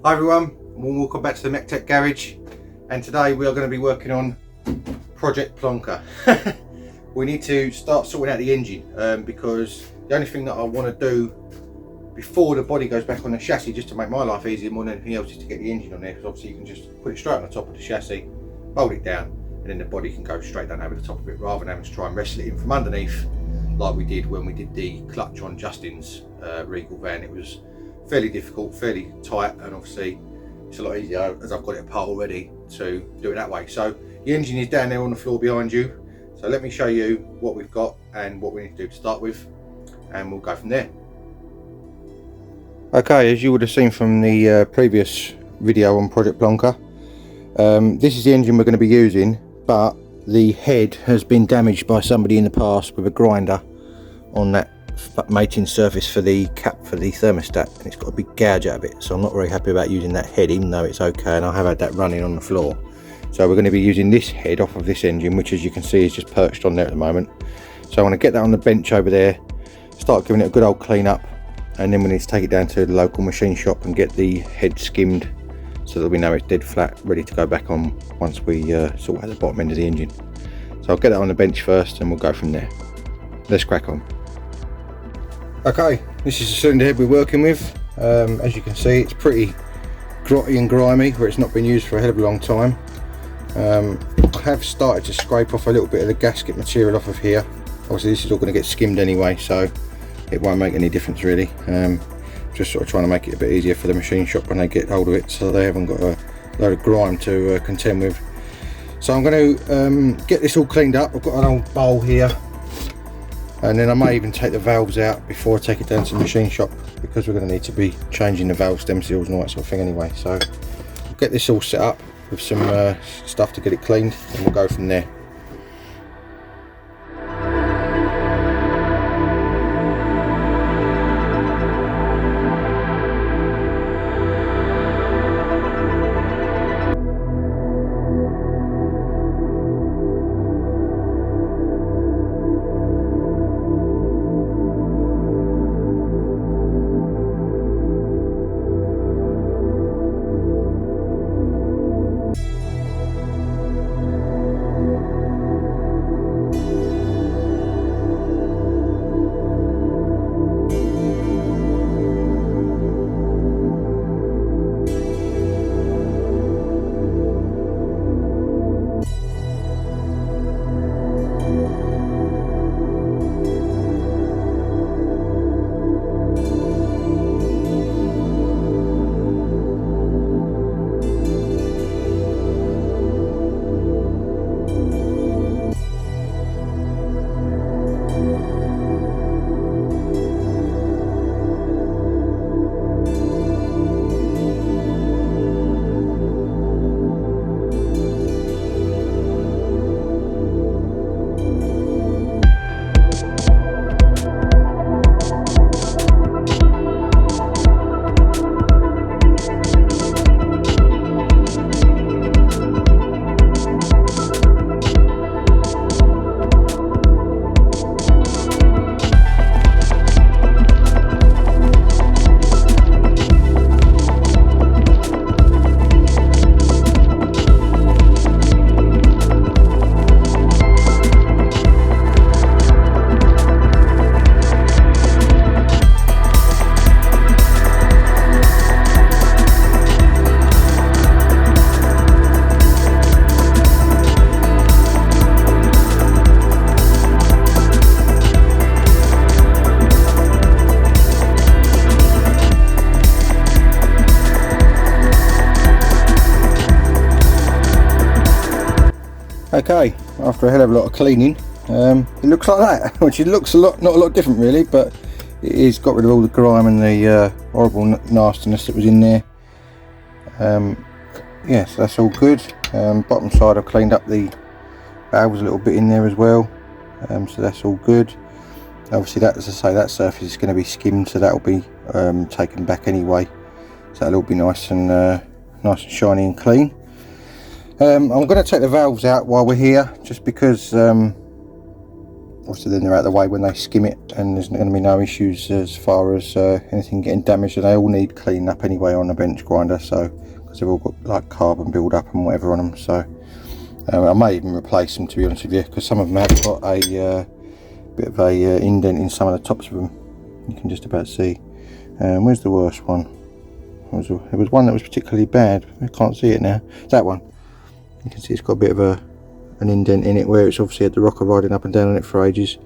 Hi everyone, welcome back to the MEC-TEC garage, and today we are going to be working on Project Plonker. We need to start sorting out the engine because the only thing that I want to do before the body goes back on the chassis, just to make my life easier more than anything else, is to get the engine on there, because obviously you can just put it straight on the top of the chassis, fold it down, and then the body can go straight down over the top of it, rather than having to try and wrestle it in from underneath like we did when we did the clutch on Justin's Regal van. It was fairly difficult, fairly tight, and obviously it's a lot easier as I've got it apart already to do it that way. So the engine is down there on the floor behind you, so let me show you what we've got and what we need to do to start with, and we'll go from there. Okay, as you would have seen from the previous video on Project Plonker, this is the engine we're going to be using, but the head has been damaged by somebody in the past with a grinder on that mating surface for the cap for the thermostat, and it's got a big gouge out of it, so I'm not very happy about using that head, even though it's okay, and I have had that running on the floor. So we're going to be using this head off of this engine, which as you can see is just perched on there at the moment. So I want to get that on the bench over there, start giving it a good old clean up, and then we need to take it down to the local machine shop and get the head skimmed so that we know it's dead flat, ready to go back on once we sort out the bottom end of the engine. So I'll get that on the bench first and we'll go from there. Let's crack on. Okay, this is the cylinder head we're working with. As you can see, it's pretty grotty and grimy where it's not been used for a hell of a long time. I have started to scrape off a little bit of the gasket material off of here. Obviously this is all going to get skimmed anyway, so it won't make any difference really. Just sort of trying to make it a bit easier for the machine shop when they get hold of it, so they haven't got a load of grime to contend with. So I'm going to get this all cleaned up. I've got an old bowl here, and then I may even take the valves out before I take it down to the machine shop, because we're going to need to be changing the valve stem seals and all that sort of thing anyway. So I'll get this all set up with some stuff to get it cleaned, and we'll go from there. Okay, after a hell of a lot of cleaning, it looks like that, which it looks not a lot different really, but it is got rid of all the grime and the horrible nastiness that was in there. Yeah, so that's all good. Bottom side I've cleaned up the valves a little bit in there as well, so that's all good. Obviously that, as I say, that surface is going to be skimmed, so that will be taken back anyway, so that'll all be nice and shiny and clean. I'm going to take the valves out while we're here, just because obviously then they're out of the way when they skim it, and there's going to be no issues as far as anything getting damaged. And they all need cleaning up anyway on a bench grinder, so because they've all got like carbon build up and whatever on them. So I may even replace them, to be honest with you, because some of them have got a bit of a indent in some of the tops of them. You can just about see. Where's the worst one? There was one that was particularly bad. I can't see it now. That one. You can see it's got a bit of an indent in it where it's obviously had the rocker riding up and down on it for ages,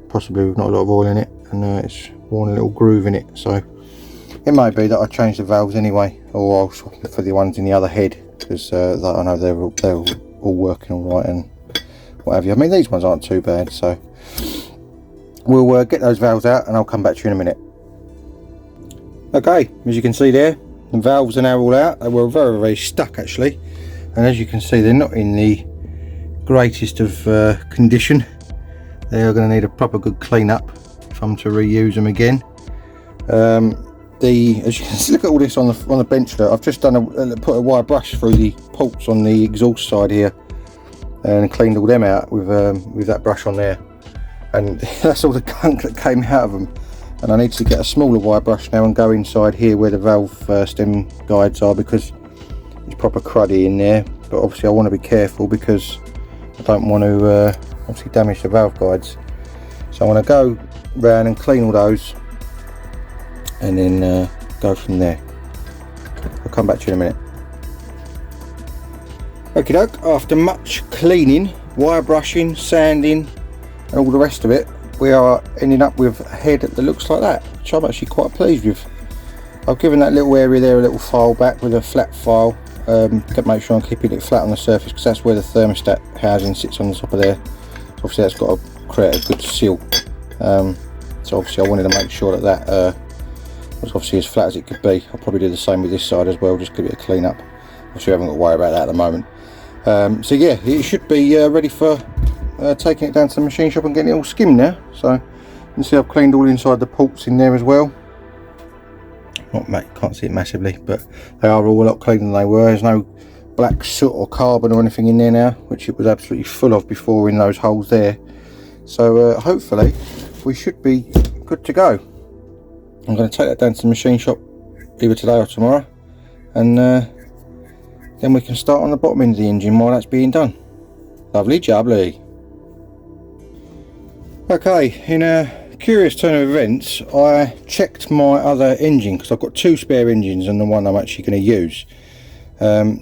possibly with not a lot of oil in it, and it's worn a little groove in it. So it may be that I change the valves anyway, or I'll swap them for the ones in the other head, because I know they're all working all right and what have you. I mean, these ones aren't too bad, so we'll get those valves out and I'll come back to you in a minute. Okay, as you can see there, the valves are now all out. They were very stuck actually, and as you can see, they're not in the greatest of condition. They are going to need a proper good clean up if I'm to reuse them again. As you can see, look at all this on the bench there. I've just done put a wire brush through the ports on the exhaust side here and cleaned all them out with that brush on there, and that's all the gunk that came out of them. And I need to get a smaller wire brush now and go inside here where the valve stem guides are, because it's proper cruddy in there. But obviously I want to be careful because I don't want to obviously damage the valve guides. So I want to go round and clean all those and then go from there. I'll come back to you in a minute. Okie doke, after much cleaning, wire brushing, sanding and all the rest of it, we are ending up with a head that looks like that, which I'm actually quite pleased with. I've given that little area there a little file back with a flat file. Got to make sure I'm keeping it flat on the surface, because that's where the thermostat housing sits, on the top of there. So obviously that's got to create a good seal. So obviously I wanted to make sure that was obviously as flat as it could be. I'll probably do the same with this side as well, just give it a clean up. Obviously I haven't got to worry about that at the moment. So yeah, it should be ready for taking it down to the machine shop and getting it all skimmed now. So you can see I've cleaned all inside the ports in there as well. Can't see it massively, but they are all a lot cleaner than they were. There's no black soot or carbon or anything in there now, which it was absolutely full of before in those holes there. So hopefully we should be good to go. I'm going to take that down to the machine shop either today or tomorrow, and then we can start on the bottom end of the engine while that's being done. Lovely jubbly. Okay, in a curious turn of events, I checked my other engine, because I've got two spare engines and the one I'm actually going to use.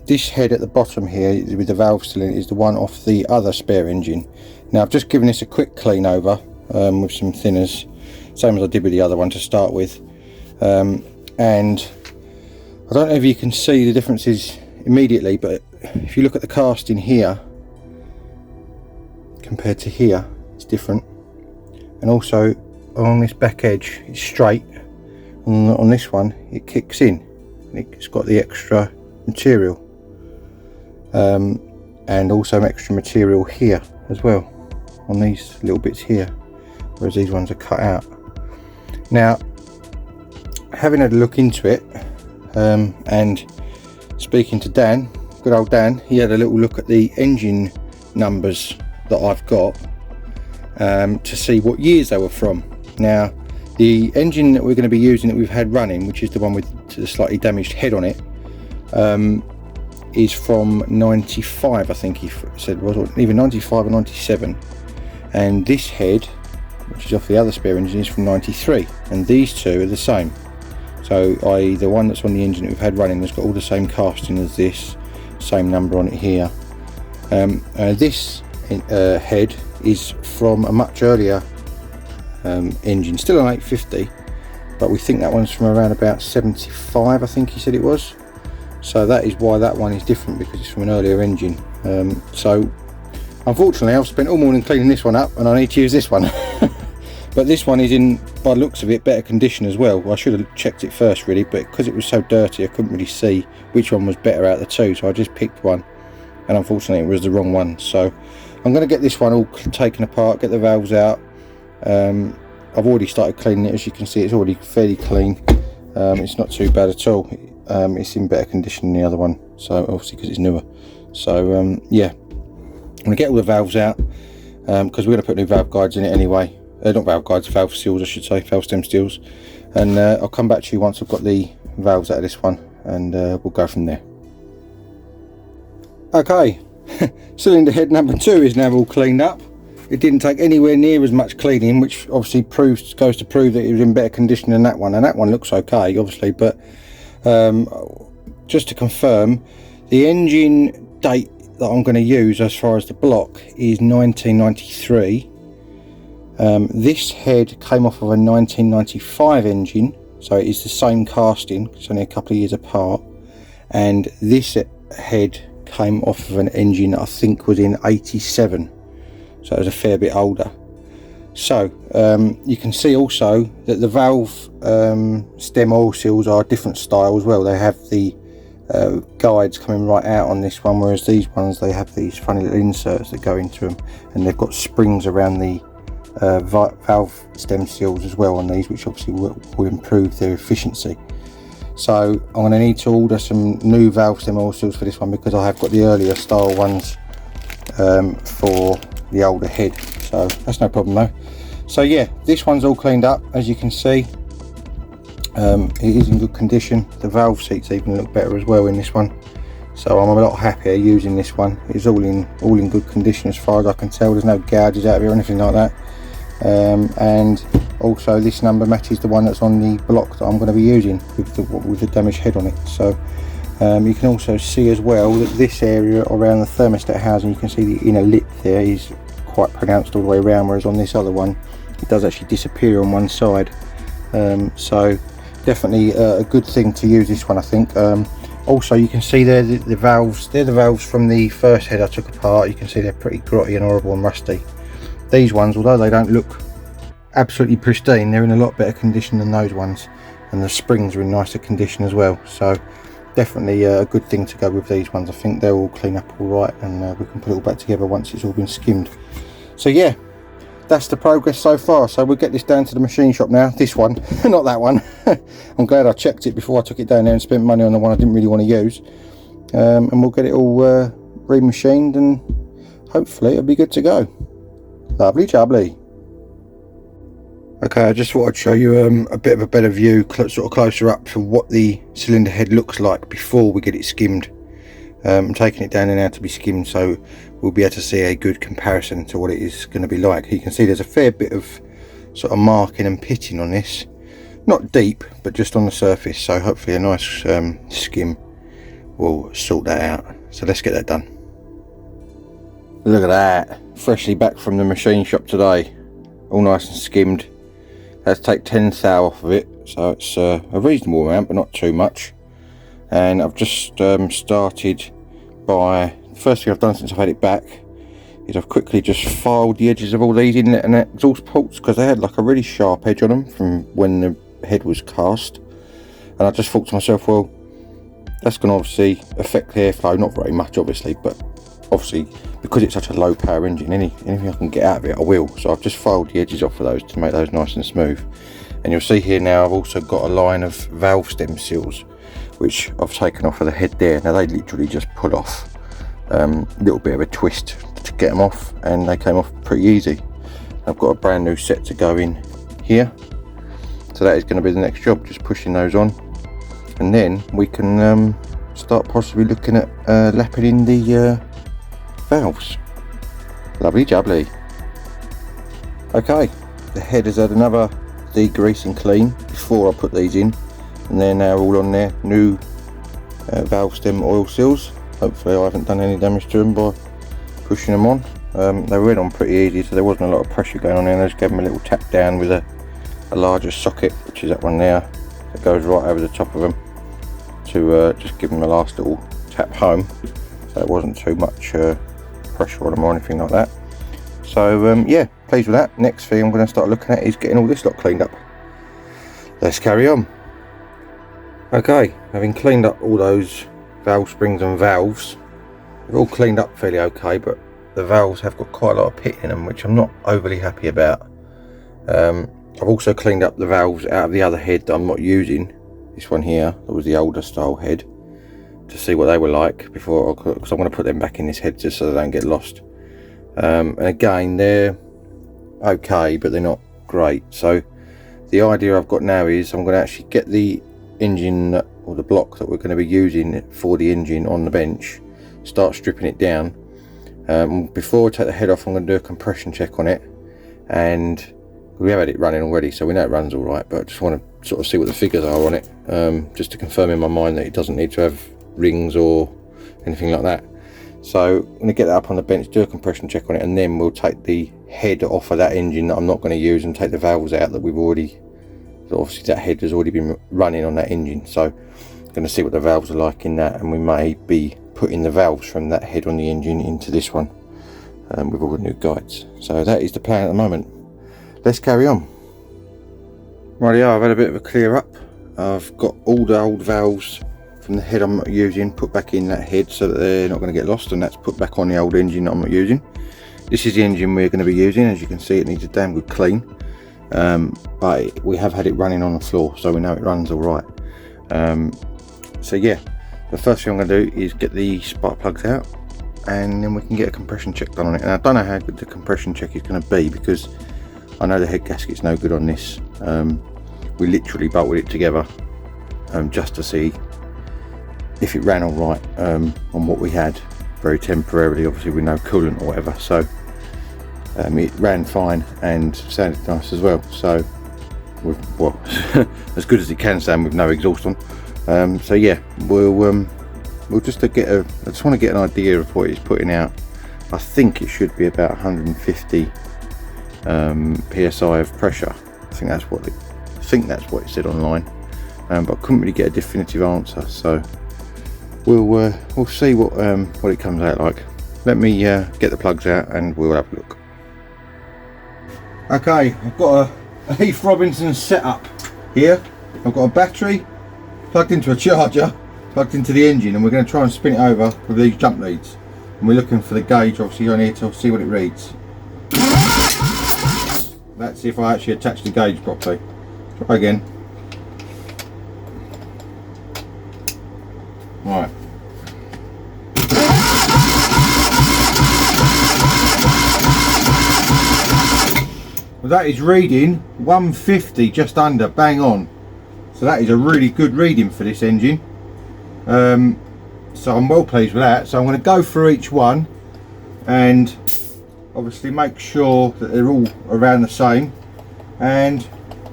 This head at the bottom here with the valve still in it is the one off the other spare engine. Now I've just given this a quick clean over with some thinners, same as I did with the other one to start with, and I don't know if you can see the differences immediately, but if you look at the casting here compared to here, it's different. And also on this back edge it's straight, on this one it kicks in and it's got the extra material, and also extra material here as well on these little bits here, whereas these ones are cut out. Now, having had a look into it and speaking to Dan, good old Dan, he had a little look at the engine numbers that I've got to see what years they were from. Now the engine that we're going to be using, that we've had running, which is the one with the slightly damaged head on it, is from 95, I think he said, was either 95 or 97, and this head, which is off the other spare engine, is from 93, and these two are the same. So i.e. the one that's on the engine that we've had running has got all the same casting as this, same number on it here. This head is from a much earlier engine, still an 850, but we think that one's from around about 75, I think he said it was. So that is why that one is different, because it's from an earlier engine. So unfortunately I've spent all morning cleaning this one up and I need to use this one. But this one is in, by the looks of it, better condition as well. I should have checked it first really, but because it was so dirty I couldn't really see which one was better out of the two, so I just picked one, and unfortunately it was the wrong one. So I'm going to get this one all taken apart, get the valves out. I've already started cleaning it, as you can see it's already fairly clean. It's not too bad at all. It's in better condition than the other one, so obviously because it's newer. So yeah, I'm going to get all the valves out because we're going to put new valve guides in it anyway. Not valve guides, valve seals I should say, valve stem seals. And I'll come back to you once I've got the valves out of this one, and we'll go from there. Okay, cylinder head number 2 is now all cleaned up. It didn't take anywhere near as much cleaning, which obviously goes to prove that it was in better condition than that one, and that one looks okay obviously, but just to confirm, the engine date that I'm going to use as far as the block is 1993. This head came off of a 1995 engine, so it is the same casting, it's only a couple of years apart, and this head came off of an engine that I think was in 87, so it was a fair bit older. So you can see also that the valve stem oil seals are different style as well. They have the guides coming right out on this one, whereas these ones, they have these funny little inserts that go into them, and they've got springs around the valve stem seals as well on these, which obviously will improve their efficiency. So I'm going to need to order some new valve stem oil seals for this one, because I have got the earlier style ones for the older head, so that's no problem though. So yeah, this one's all cleaned up, as you can see. It is in good condition. The valve seats even look better as well in this one, so I'm a lot happier using this one. It's all in good condition as far as I can tell. There's no gouges out of it or anything like that. And also this number matches the one that's on the block that I'm going to be using with the damaged head on it. So you can also see as well that this area around the thermostat housing, you can see the inner lip there is quite pronounced all the way around, whereas on this other one it does actually disappear on one side. So definitely a good thing to use this one, I think. Also you can see there the valves, they're the valves from the first head I took apart. You can see they're pretty grotty and horrible and rusty. These ones, although they don't look absolutely pristine, they're in a lot better condition than those ones, and the springs are in nicer condition as well. So definitely a good thing to go with these ones. I think they'll all clean up all right, and we can put it all back together once it's all been skimmed. So yeah, that's the progress so far. So we'll get this down to the machine shop now. This one, not that one. I'm glad I checked it before I took it down there and spent money on the one I didn't really want to use. And we'll get it all remachined, and hopefully it'll be good to go. Lovely jubbly. Okay, I just thought I'd show you a bit of a better view, sort of closer up to what the cylinder head looks like before we get it skimmed. I'm taking it down there now to be skimmed, so we'll be able to see a good comparison to what it is going to be like. You can see there's a fair bit of sort of marking and pitting on this, not deep but just on the surface, so hopefully a nice skim will sort that out. So let's get that done. Look at that, freshly back from the machine shop today, all nice and skimmed. Let's take 10 thou off of it, so it's a reasonable amount but not too much. And I've just started by, the first thing I've done since I've had it back is I've quickly just filed the edges of all these inlet and exhaust ports, because they had like a really sharp edge on them from when the head was cast. And I just thought to myself, well, that's going to obviously affect the airflow, not very much obviously, but obviously because it's such a low power engine, anything I can get out of it I will. So I've just filed the edges off of those to make those nice and smooth. And you'll see here now I've also got a line of valve stem seals which I've taken off of the head there. Now they literally just pull off, a little bit of a twist to get them off, and they came off pretty easy. I've got a brand new set to go in here, so that is going to be the next job, just pushing those on, and then we can start possibly looking at lapping in the valves. Lovely jubbly. Okay, the head has had another degrease and clean before I put these in, and they're now all on there, new valve stem oil seals. Hopefully I haven't done any damage to them by pushing them on. They went on pretty easy, so there wasn't a lot of pressure going on there, and I just gave them a little tap down with a larger socket, which is that one there, that goes right over the top of them, to just give them a last little tap home, so it wasn't too much pressure on them or anything like that. So yeah, pleased with that. Next thing I'm going to start looking at is getting all this lot cleaned up. Let's carry on. Okay, having cleaned up all those valve springs and valves, they're all cleaned up fairly okay, but the valves have got quite a lot of pit in them, which I'm not overly happy about. I've also cleaned up the valves out of the other head that I'm not using, this one here, that was the older style head, to see what they were like before, because I'm going to put them back in this head just so they don't get lost. and again they're okay, but they're not great. So the idea I've got now is I'm going to actually get the engine, or the block that we're going to be using for the engine, on the bench, start stripping it down. Before I take the head off, I'm going to do a compression check on it, and we have had it running already, so we know it runs all right, but I just want to sort of see what the figures are on it, just to confirm in my mind that it doesn't need to have rings or anything like that. So I'm going to get that up on the bench, do a compression check on it, and then we'll take the head off of that engine that I'm not going to use, and take the valves out that we've already, obviously that head has already been running on that engine. So I'm going to see what the valves are like in that, and we may be putting the valves from that head on the engine into this one, with all the new guides. So that is the plan at the moment. Let's carry on. Rightio, I've had a bit of a clear up. I've got all the old valves from the head I'm not using put back in that head, so that they're not going to get lost, and that's put back on the old engine that I'm not using. This is the engine we're going to be using. As you can see, it needs a damn good clean, but we have had it running on the floor, so we know it runs all right. So yeah, the first thing I'm going to do is get the spark plugs out, and then we can get a compression check done on it. And I don't know how good the compression check is going to be, because I know the head gasket's no good on this. We literally bolted it together just to see if it ran all right on what we had, very temporarily, obviously with no coolant or whatever. So it ran fine and sounded nice as well. So well, as good as it can sound with no exhaust on. So yeah, we'll just get I just want to get an idea of what it's putting out. I think it should be about 150 psi of pressure. I think that's what it said online, but I couldn't really get a definitive answer. So we'll see what it comes out like. Let me get the plugs out and we'll have a look. Okay, I've got a Heath Robinson setup here. I've got a battery plugged into a charger, plugged into the engine, and we're going to try and spin it over with these jump leads. And we're looking for the gauge, obviously, on here to see what it reads. Let's see if I actually attach the gauge properly. Try again. Right. Well, that is reading 150, just under, bang on. So that is a really good reading for this engine. So I'm well pleased with that. So I'm going to go through each one and obviously make sure that they're all around the same, and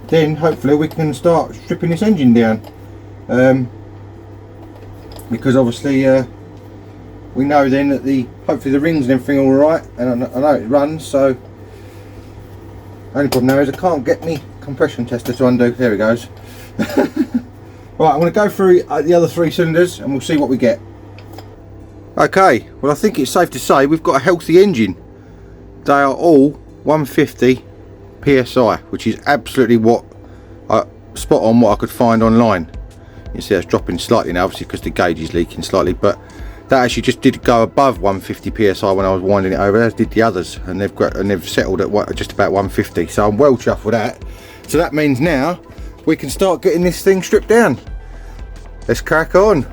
then hopefully we can start stripping this engine down, because obviously we know then that hopefully the rings and everything are all right, and I know it runs. So only problem now is I can't get me compression tester to undo. There it goes. Right, I'm going to go through the other 3 cylinders and we'll see what we get. Okay, well I think it's safe to say we've got a healthy engine. They are all 150 psi, which is absolutely spot on what I could find online. You see that's dropping slightly now, obviously because the gauge is leaking slightly, but that actually just did go above 150 psi when I was winding it over, as did the others, and they've settled at just about 150. So I'm well chuffed with that. So that means now we can start getting this thing stripped down. Let's crack on.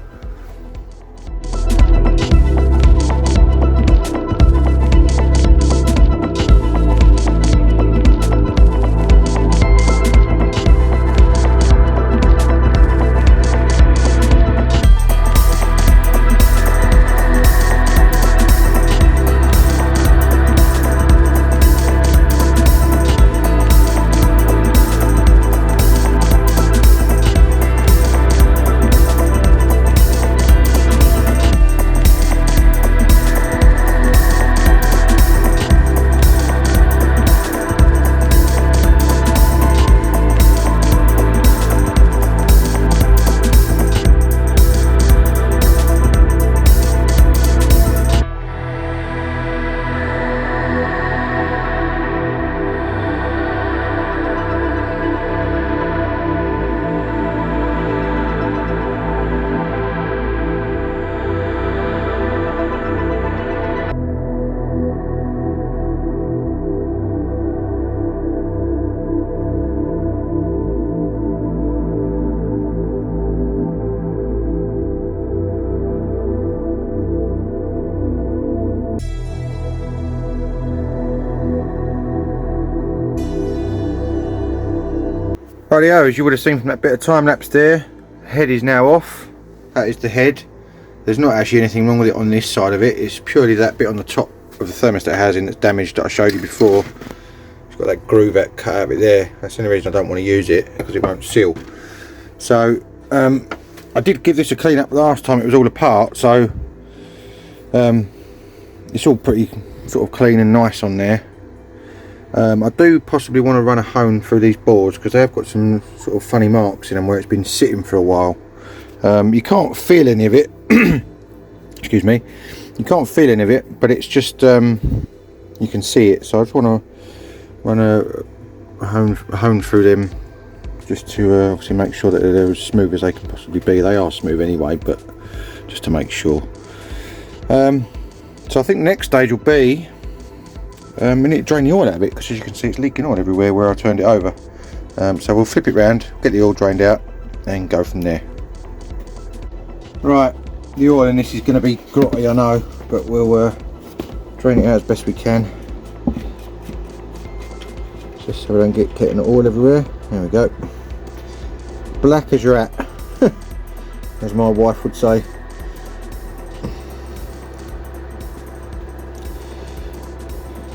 Rightio, as you would have seen from that bit of time lapse there, head is now off. That is the head. There's not actually anything wrong with it on this side of it. It's purely that bit on the top of the thermostat housing that's damaged that I showed you before. It's got that groove out cut out of it there. That's the only reason I don't want to use it, because it won't seal. So I did give this a clean up last time it was all apart, so it's all pretty sort of clean and nice on there. I do possibly want to run a hone through these boards because they have got some sort of funny marks in them where it's been sitting for a while. You can't feel any of it. Excuse me. You can't feel any of it, but it's just you can see it. So I just want to run a hone through them just to obviously make sure that they're as smooth as they can possibly be. They are smooth anyway, but just to make sure. So I think the next stage will be we need to drain the oil out of it, because as you can see it's leaking oil everywhere where I turned it over. So we'll flip it round, get the oil drained out and go from there. Right, the oil in this is going to be grotty, I know, but we'll drain it out as best we can, just so we don't get getting oil everywhere. There we go. Black as you're at, as my wife would say.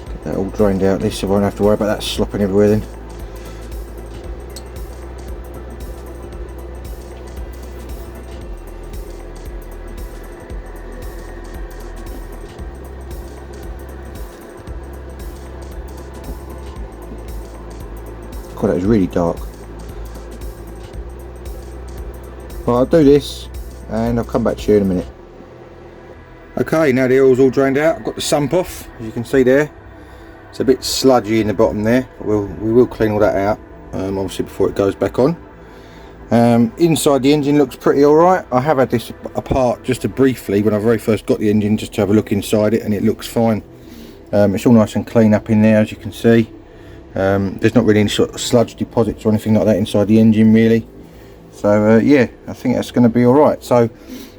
Get that all drained out, at least I won't have to worry about that slopping everywhere then. God, that is really dark. Well, I'll do this and I'll come back to you in a minute. Okay, now the oil's all drained out. I've got the sump off, as you can see there. It's a bit sludgy in the bottom there. We will clean all that out, obviously before it goes back on. Inside the engine looks pretty alright. I have had this apart just briefly when I very first got the engine, just to have a look inside it, and it looks fine. It's all nice and clean up in there, as you can see. There's not really any sort of sludge deposits or anything like that inside the engine really. So yeah, I think that's going to be alright. So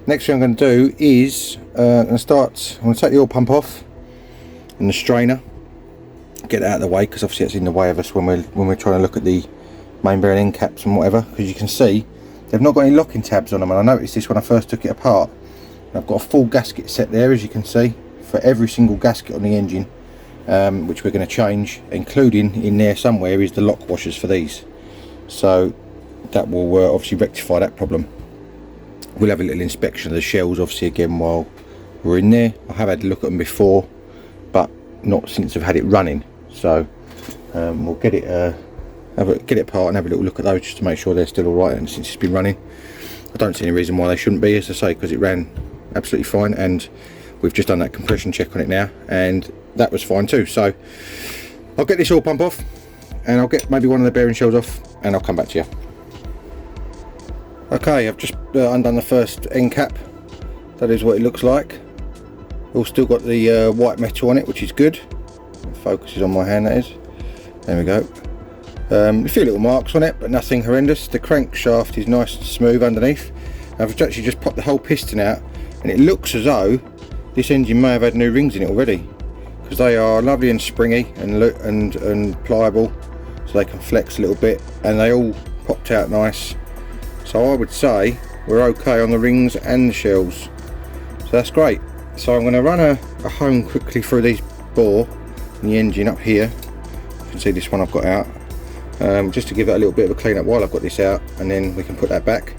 next thing I'm going to do is I'm going to take the oil pump off and the strainer, get that out of the way, because obviously it's in the way of us when we're trying to look at the main bearing end caps and whatever, because you can see they've not got any locking tabs on them, and I noticed this when I first took it apart. I've got a full gasket set there, as you can see, for every single gasket on the engine. Which we're going to change, including in there somewhere is the lock washers for these, so that will obviously rectify that problem. We'll have a little inspection of the shells obviously again while we're in there. I have had a look at them before, but not since I've had it running, so we'll get it apart and have a little look at those just to make sure they're still alright, and since it's been running I don't see any reason why they shouldn't be, as I say, because it ran absolutely fine, and we've just done that compression check on it now and that was fine too. So I'll get this oil pump off and I'll get maybe one of the bearing shells off and I'll come back to you. Okay, I've just undone the first end cap. That is what it looks like. All still got the white metal on it, which is good. It focuses on my hand, that is. There we go. A few little marks on it, but nothing horrendous. The crankshaft is nice and smooth underneath. I've actually just popped the whole piston out, and it looks as though this engine may have had new rings in it already, because they are lovely and springy and pliable, so they can flex a little bit, and they all popped out nice. So I would say we're okay on the rings and the shells, so that's great. So I'm going to run a hone quickly through these bore and the engine up here. You can see this one I've got out, just to give it a little bit of a clean up while I've got this out, and then we can put that back.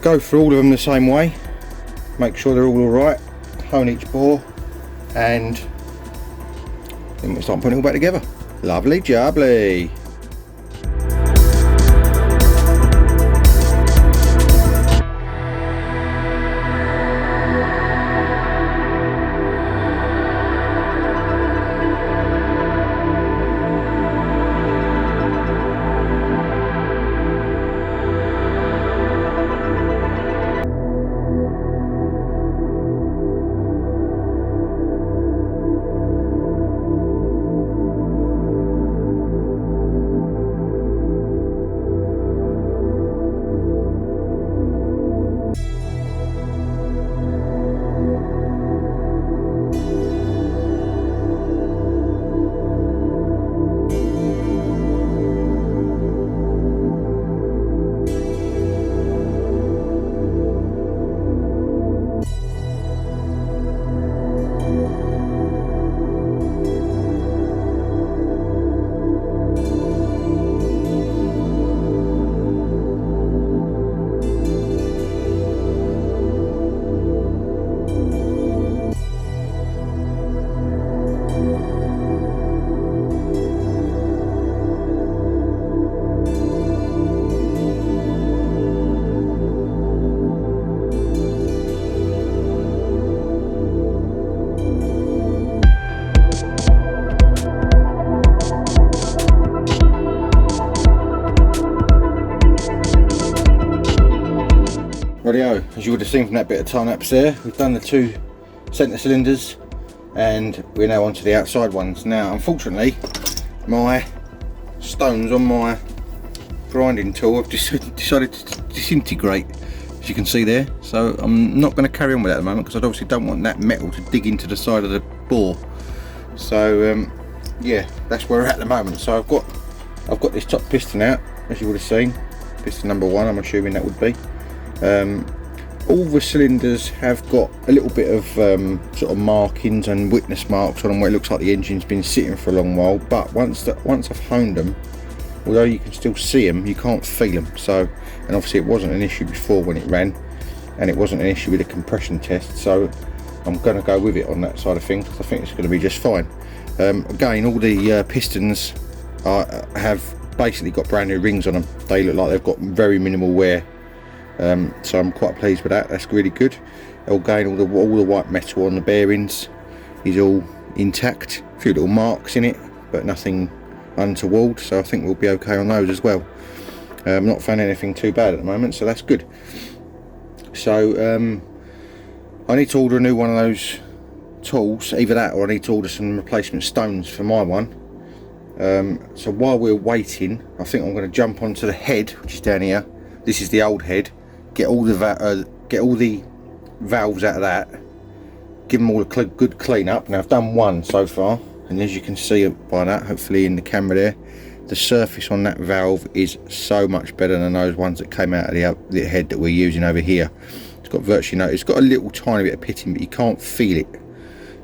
Go through all of them the same way, make sure they're all alright, hone each bore, and then we'll start putting it all back together. Lovely jubbly. So as you would have seen from that bit of time lapse there, we've done the 2 centre cylinders and we're now onto the outside ones. Now unfortunately my stones on my grinding tool have decided to disintegrate, as you can see there, so I'm not going to carry on with that at the moment because I obviously don't want that metal to dig into the side of the bore. So yeah, that's where we're at the moment. So I've got this top piston out, as you would have seen, piston number 1 I'm assuming that would be. All the cylinders have got a little bit of sort of markings and witness marks on them where it looks like the engine's been sitting for a long while, but once I've honed them, although you can still see them, you can't feel them. So, and obviously it wasn't an issue before when it ran, and it wasn't an issue with the compression test, so I'm going to go with it on that side of things because I think it's going to be just fine. Again, all the pistons have basically got brand new rings on them. They look like they've got very minimal wear. So I'm quite pleased with that. That's really good. Again, all the white metal on the bearings is all intact. A few little marks in it, but nothing untoward. So I think we'll be okay on those as well. I'm not finding anything too bad at the moment, so that's good. So I need to order a new one of those tools, either that or I need to order some replacement stones for my one. So while we're waiting, I think I'm going to jump onto the head, which is down here. This is the old head. Get all the valves out of that, give them all a good clean up. Now I've done one so far, and as you can see by that, hopefully in the camera there, the surface on that valve is so much better than those ones that came out of the head that we're using over here. It's got virtually no, it's got a little tiny bit of pitting, but you can't feel it.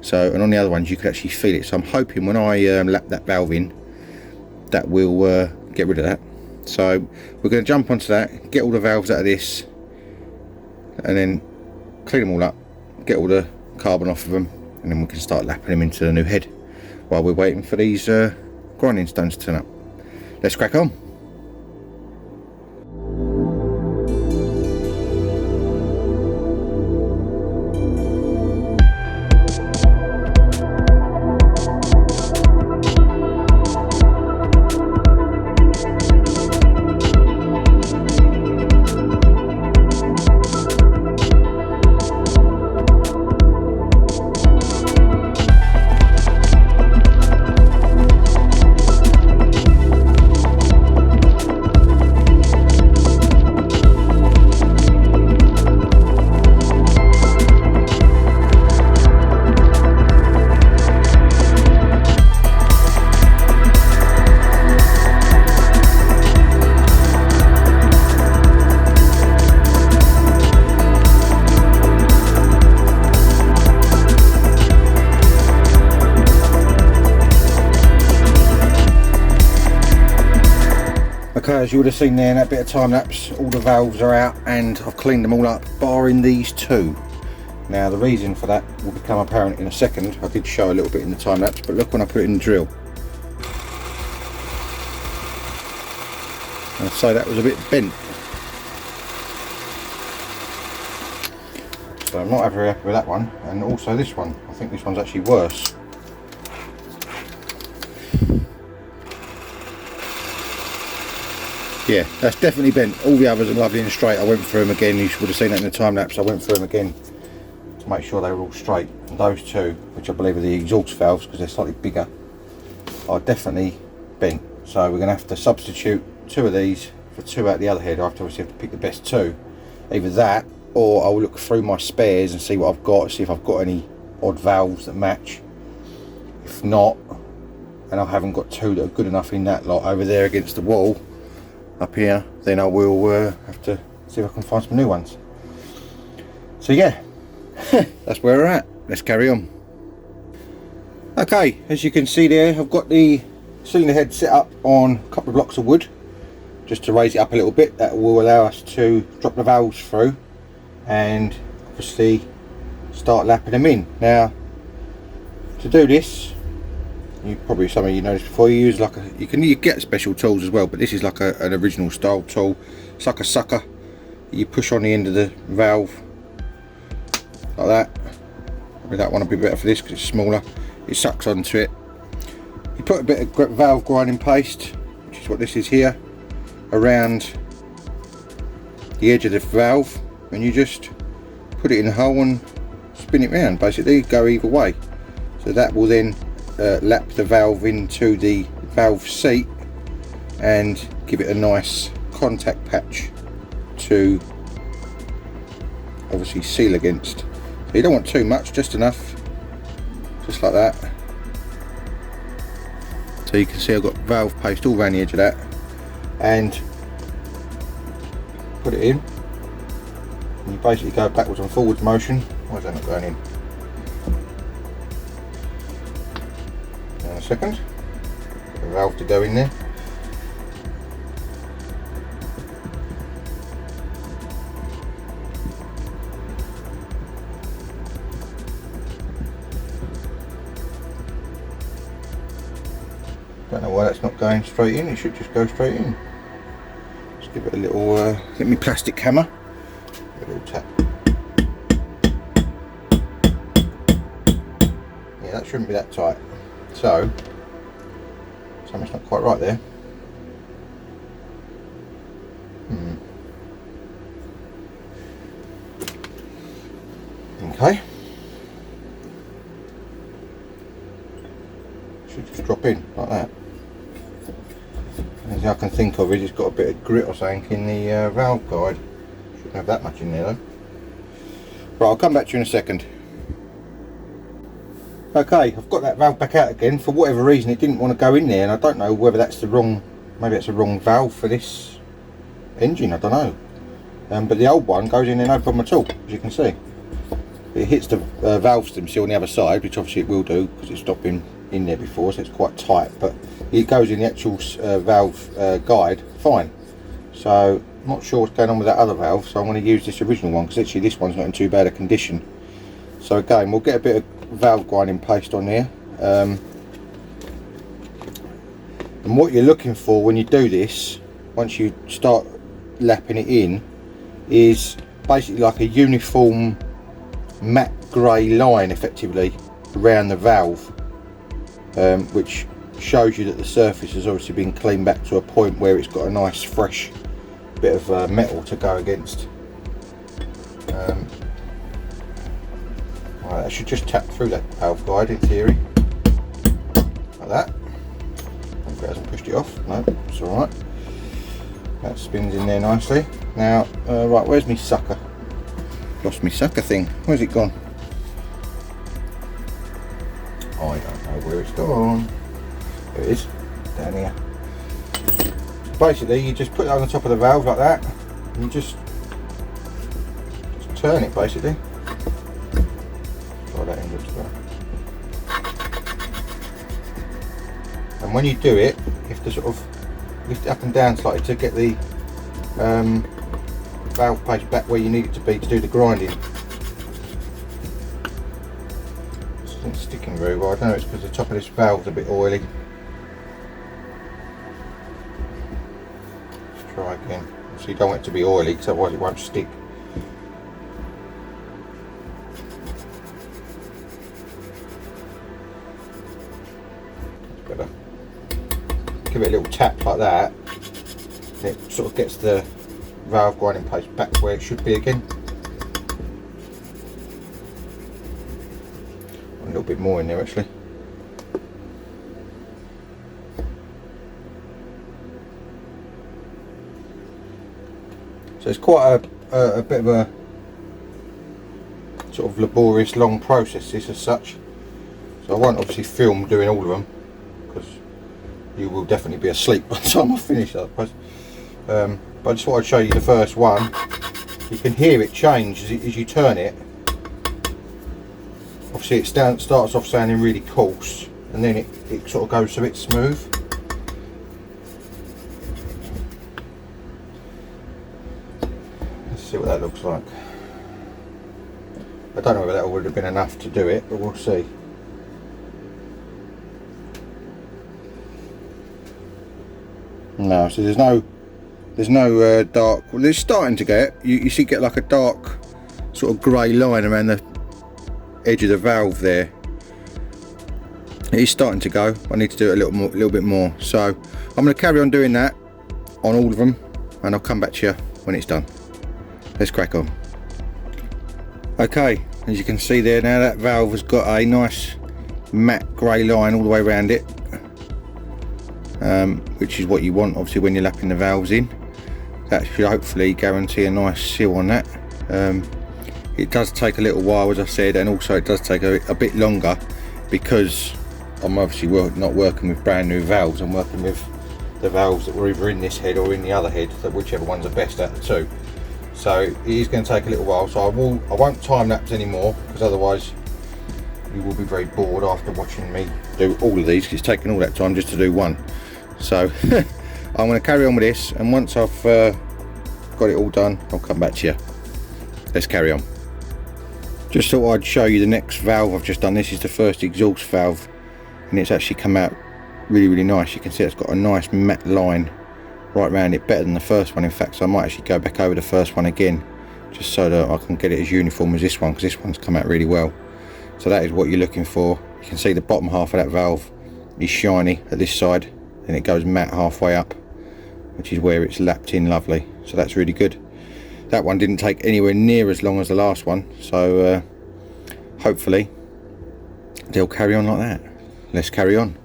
So, and on the other ones you can actually feel it. So I'm hoping when I lap that valve in, that will get rid of that. So we're going to jump onto that, get all the valves out of this, and then clean them all up, get all the carbon off of them, and then we can start lapping them into the new head while we're waiting for these grinding stones to turn up. Let's crack on. Okay, as you would have seen there in that bit of time lapse, all the valves are out and I've cleaned them all up, barring these 2. Now the reason for that will become apparent in a second. I did show a little bit in the time lapse, but look when I put it in the drill. I'd say that was a bit bent. So I'm not very happy with that one, and also this one. I think this one's actually worse. Yeah, that's definitely bent. All the others are lovely and straight. I went through them again. You would have seen that in the time lapse. I went through them again to make sure they were all straight. And those 2, which I believe are the exhaust valves because they're slightly bigger, are definitely bent. So we're going to have to substitute 2 of these for 2 out the other head. I obviously have to pick the best 2. Either that, or I'll look through my spares and see what I've got, see if I've got any odd valves that match. If not, and I haven't got 2 that are good enough in that lot over there against the wall up here, then I will have to see if I can find some new ones. So yeah, that's where we're at. Let's carry on. Okay, as you can see there, I've got the cylinder head set up on a couple of blocks of wood just to raise it up a little bit. That will allow us to drop the valves through and obviously start lapping them in. Now to do this, some of you noticed before, you use like you get special tools as well, but this is like an original style tool. It's like a sucker. You push on the end of the valve like that. Probably that one will be better for this because it's smaller. It sucks onto it. You put a bit of valve grinding paste, which is what this is here, around the edge of the valve, and you just put it in the hole and spin it round, basically go either way. So that will then lap the valve into the valve seat and give it a nice contact patch to obviously seal against. So you don't want too much, just enough, just like that. So you can see I've got valve paste all around the edge of that, and put it in, and you basically go backwards and forwards motion. Why is that not going in? Now a second, get the valve to go in there. Don't know why that's not going straight in, it should just go straight in. Just give it a little, get me plastic hammer, a little tap. Yeah, that shouldn't be that tight. So, something's not quite right there. Okay. Should just drop in like that. As I can think of it, it's got a bit of grit or something in the valve guide. Shouldn't have that much in there though. Right, I'll come back to you in a second. Okay, I've got that valve back out again. For whatever reason it didn't want to go in there, and I don't know whether that's the wrong, maybe that's the wrong valve for this engine, I don't know. But the old one goes in there no problem at all, as you can see. It hits the valve stem seal on the other side, which obviously it will do because it's not been in there before, so it's quite tight, but it goes in the actual valve guide fine. So I'm not sure what's going on with that other valve, so I'm going to use this original one because actually this one's not in too bad a condition. So again, we'll get a bit of valve grinding paste on there, and what you're looking for when you do this, once you start lapping it in, is basically like a uniform matte grey line effectively around the valve, which shows you that the surface has obviously been cleaned back to a point where it's got a nice fresh bit of metal to go against. Right, that should just tap through that valve guide in theory, like that. Hope it hasn't pushed it off. No, it's alright. That spins in there nicely. Now, right, where's my sucker? Lost my sucker thing. Where's it gone? I don't know where it's gone. There it is, down here. Basically, you just put it on the top of the valve like that, and you just turn it basically. Try that end as well. And when you do it, you have to sort of lift it up and down slightly to get the valve paste back where you need it to be to do the grinding. This isn't sticking very well. I don't know, it's because the top of this valve's a bit oily. Let's try again. So you don't want it to be oily because otherwise it won't stick. That's better. Give it a little tap like that, and it sort of gets the valve grinding paste back where it should be again. A little bit more in there actually. So it's quite a bit of a sort of laborious long process this as such. So I won't obviously film doing all of them because you will definitely be asleep by the time I finish, I suppose. But I just thought I'd show you the first one. You can hear it change as you turn it. Obviously it starts off sounding really coarse, and then it sort of goes a bit smooth. Let's see what that looks like. I don't know whether that would have been enough to do it, but we'll see. No, so there's no dark. Well, it's starting to get. You see, get like a dark sort of grey line around the edge of the valve there. It is starting to go. I need to do it a little bit more. So I'm going to carry on doing that on all of them, and I'll come back to you when it's done. Let's crack on. Okay, as you can see there now, that valve has got a nice matte grey line all the way around it, which is what you want obviously when you're lapping the valves in. That should hopefully guarantee a nice seal on that. It does take a little while, as I said, and also it does take a bit longer because I'm obviously not working with brand new valves. I'm working with the valves that were either in this head or in the other head, whichever ones are best at the two. So it is going to take a little while, so I won't time lapse anymore, because otherwise you will be very bored after watching me do all of these, because it's taken all that time just to do one. So I'm going to carry on with this, and once I've got it all done, I'll come back to you. Let's carry on. Just thought I'd show you the next valve I've just done. This is the first exhaust valve, and it's actually come out really nice. You can see it's got a nice matte line right around it, better than the first one in fact, so I might actually go back over the first one again just so that I can get it as uniform as this one, because this one's come out really well. So that is what you're looking for. You can see the bottom half of that valve is shiny at this side, and it goes matte halfway up, which is where it's lapped in lovely. So that's really good. That one didn't take anywhere near as long as the last one, so hopefully they'll carry on like that. Let's carry on.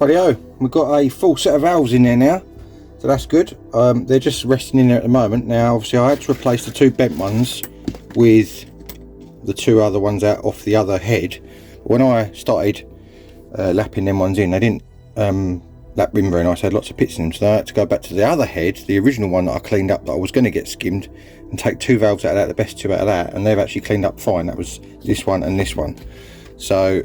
Rightio, we've got a full set of valves in there now, so that's good. They're just resting in there at the moment. Now obviously I had to replace the two bent ones with the two other ones out off the other head. But when I started lapping them ones in, they didn't lap in very nice. I had lots of pits in them, so I had to go back to the other head, the original one that I cleaned up, that I was going to get skimmed, and take two valves out of that, the best two out of that, and they've actually cleaned up fine. That was this one and this one. So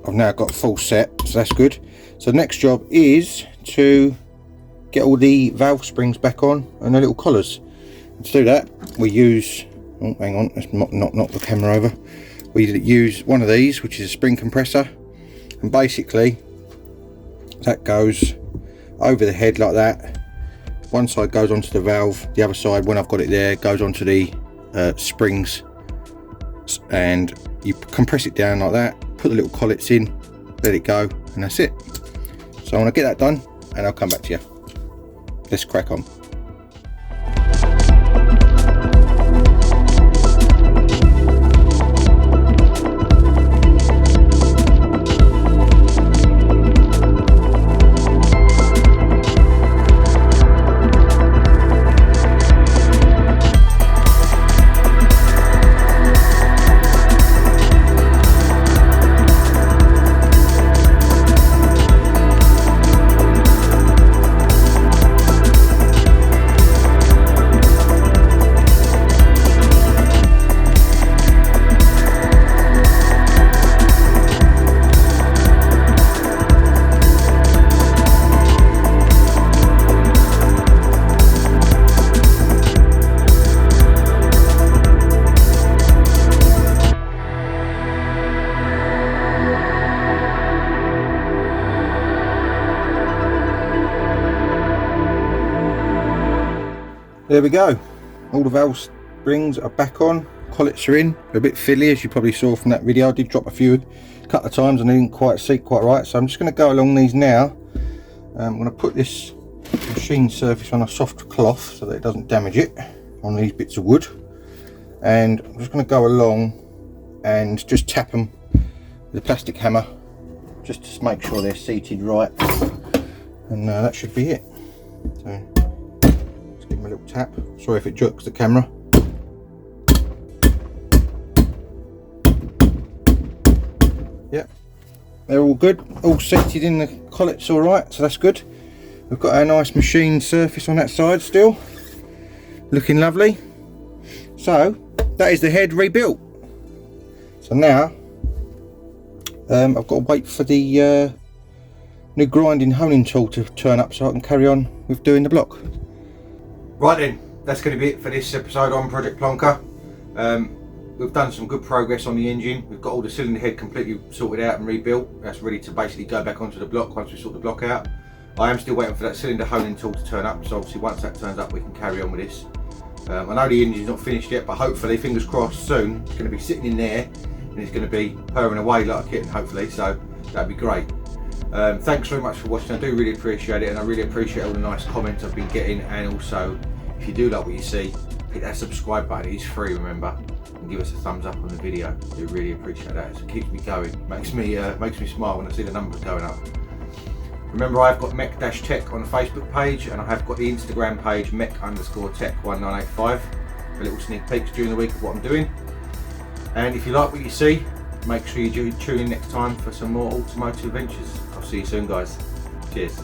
I've now got a full set, so that's good. So the next job is to get all the valve springs back on and the little collars. And to do that, we use, oh hang on, let's knock the camera over. We use one of these, which is a spring compressor, and basically that goes over the head like that. One side goes onto the valve, the other side, when I've got it there, goes onto the springs, and you compress it down like that, put the little collets in, let it go, and that's it. So I want to get that done and I'll come back to you. Let's crack on. There we go, all the valve springs are back on, collets are in. They're a bit fiddly, as you probably saw from that video. I did drop a couple of times and they didn't quite seat quite right, so I'm just going to go along these now. I'm going to put this machine surface on a soft cloth so that it doesn't damage it on these bits of wood, and I'm just going to go along and just tap them with a plastic hammer just to make sure they're seated right, and that should be it. So give them a little tap. Sorry if it jerks the camera. Yep, they're all good, all seated in, the collets all right, so that's good. We've got our nice machine surface on that side still, looking lovely. So that is the head rebuilt. So now I've got to wait for the new grinding honing tool to turn up so I can carry on with doing the block. Right then, that's going to be it for this episode on Project Plonker. We've done some good progress on the engine. We've got all the cylinder head completely sorted out and rebuilt. That's ready to basically go back onto the block once we sort the block out. I am still waiting for that cylinder honing tool to turn up, so obviously once that turns up we can carry on with this. I know the engine's not finished yet, but hopefully, fingers crossed, soon it's going to be sitting in there and it's going to be purring away like a kitten, hopefully, so that'd be great. Thanks very much for watching. I do really appreciate it, and I really appreciate all the nice comments I've been getting, and also if you do like what you see, hit that subscribe button. It is free, remember. and give us a thumbs up on the video. We really appreciate that. It keeps me going, makes me smile when I see the numbers going up. Remember, I've got MEC-TEC on the Facebook page, and I have got the Instagram page MEC_TEC1985 for little sneak peeks during the week of what I'm doing. And if you like what you see, make sure you tune in next time for some more automotive adventures. I'll see you soon, guys. Cheers.